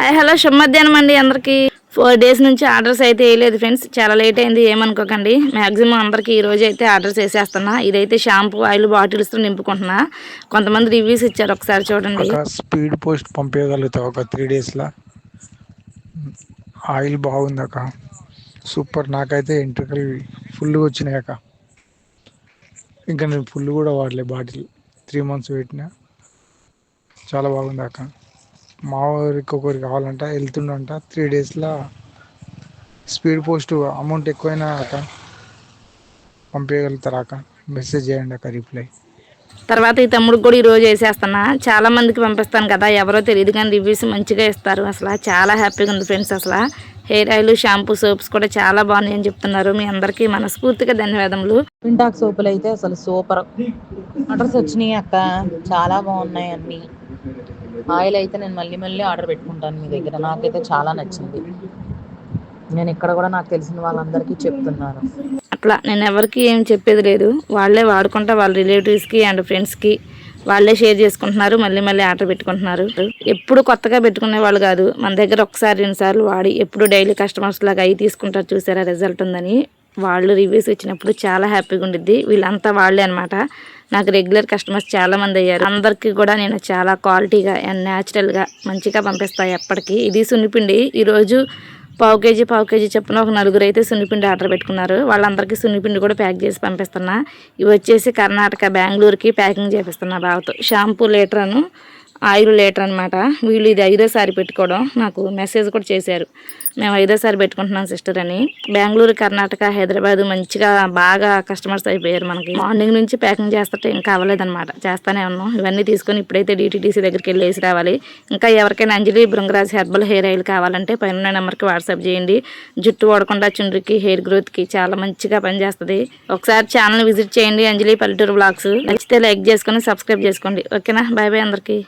Hi hello శుభమధ్యాహ్నం అండి అందరికీ. 4 days నుంచి ఆర్డర్స్ అయితే వేయలేదు ఫ్రెండ్స్, చాలా లేట్ అయింది ఏమనుకోకండి. మ్యాక్సిమం అందరికీ ఈ రోజు అయితే ఆర్డర్స్ వేసేస్తున్నా. ఇదైతే షాంపూ ఆయిల్ బాటిల్స్తో నింపుకుంటున్నా. కొంతమంది రివ్యూస్ ఇచ్చారు, ఒకసారి చూడండి. స్పీడ్ పోస్ట్ పంపించగలుగుతావు ఒక 3 డేస్లో. ఆయిల్ బాగుంది అక్క, సూపర్. నాకైతే ఎంట్రుకలు ఫుల్గా వచ్చినాయి అక్క. ఇంకా నేను ఫుల్ కూడా వాడలే, బాటిల్ 3 months పెట్టినా. చాలా బాగుంది అక్క. మా ఊరికి ఒకరికి కావాలంట, వెళ్తుండంట 3 డేస్లో. స్పీడ్ పోస్ట్ అమౌంట్ ఎక్కువైనా అక్క పంపించగలుగుతారా అక్క? మెసేజ్ చేయండి అక్క, రిప్లై. తర్వాత ఈ తమ్ముడికి కూడా ఈ రోజు వేసేస్తున్నా. చాలా మందికి పంపిస్తాను కదా, ఎవరో తెలియదు కానీ రివ్యూస్ మంచిగా ఇస్తారు. అసలు చాలా హ్యాపీగా ఉంది ఫ్రెండ్స్. అసలు హెయిర్ ఆయిల్, షాంపూ, సోప్స్ కూడా చాలా బాగున్నాయి అని చెప్తున్నారు. మీ అందరికీ మనస్ఫూర్తిగా ధన్యవాదములు. వింటాక్ సోపులు అయితే అసలు సూపర్. ఆర్డర్స్ వచ్చినాయి అక్క, చాలా బాగున్నాయి అన్నీ. ఆయిల్ అయితే నేను మళ్ళీ ఆర్డర్ పెట్టుకుంటాను మీ దగ్గర. నాకైతే చాలా నచ్చింది. నేను ఇక్కడ కూడా నాకు తెలిసిన వాళ్ళందరికీ చెప్తున్నాను. అట్లా నేను ఎవరికి ఏం చెప్పేది లేదు, వాళ్ళే వాడుకుంటా వాళ్ళ రిలేటివ్స్కి అండ్ ఫ్రెండ్స్కి వాళ్ళే షేర్ చేసుకుంటున్నారు. మళ్ళీ ఆర్డర్ పెట్టుకుంటున్నారు. ఎప్పుడు కొత్తగా పెట్టుకునే వాళ్ళు కాదు, మన దగ్గర ఒకసారి 2 సార్లు వాడి ఎప్పుడు డైలీ కస్టమర్స్ లాగా అవి తీసుకుంటారు. చూసారా రిజల్ట్ ఉందని. వాళ్ళు రివ్యూస్ ఇచ్చినప్పుడు చాలా హ్యాపీగా ఉండిద్ది. వీళ్ళంతా వాళ్ళే అనమాట. నాకు రెగ్యులర్ కస్టమర్స్ చాలామంది అయ్యారు. అందరికీ కూడా నేను చాలా క్వాలిటీగా అండ్ న్యాచురల్గా మంచిగా పంపిస్తాను ఎప్పటికీ. ఇది సున్నిపిండి. ఈరోజు పావు కేజీ చొప్పున ఒక 4 అయితే సున్నిపిండి ఆర్డర్ పెట్టుకున్నారు. వాళ్ళందరికీ సున్నిపిండి కూడా ప్యాక్ చేసి పంపిస్తున్నా. ఇవి వచ్చేసి కర్ణాటక, బెంగళూరుకి ప్యాకింగ్ చేపిస్తున్నా బావతో. షాంపూ లీటర్ను, ఆయిల్ లీటర్ అనమాట. వీళ్ళు ఇది 5వ సారి పెట్టుకోవడం. నాకు మెసేజ్ కూడా చేశారు, మేము 5వ సారి పెట్టుకుంటున్నాం సిస్టర్ అని. బెంగళూరు, కర్ణాటక, హైదరాబాద్ మంచిగా బాగా కస్టమర్స్ అయిపోయారు మనకి. మార్నింగ్ నుంచి ప్యాకింగ్ చేస్తుంటే ఇంకా అవ్వలేదన్నమాట, చేస్తూనే ఉన్నాం. ఇవన్నీ తీసుకొని ఇప్పుడైతే డిటీడీసీ దగ్గరికి వెళ్ళి వేసి రావాలి. ఇంకా ఎవరికైనా అంజలి భృంగరాజ్ హెర్బల్ హెయిర్ ఆయిల్ కావాలంటే పైన నెంబర్కి వాట్సాప్ చేయండి. జుట్టు ఓడకుండా చుండ్రికి, హెయిర్ గ్రోత్కి చాలా మంచిగా పనిచేస్తుంది. ఒకసారి ఛానల్ విజిట్ చేయండి, అంజలి పల్లెటూరు బ్లాగ్స్. నచ్చితే లైక్ చేసుకొని సబ్స్క్రైబ్ చేసుకోండి. ఓకేనా, బాయ్ అందరికీ.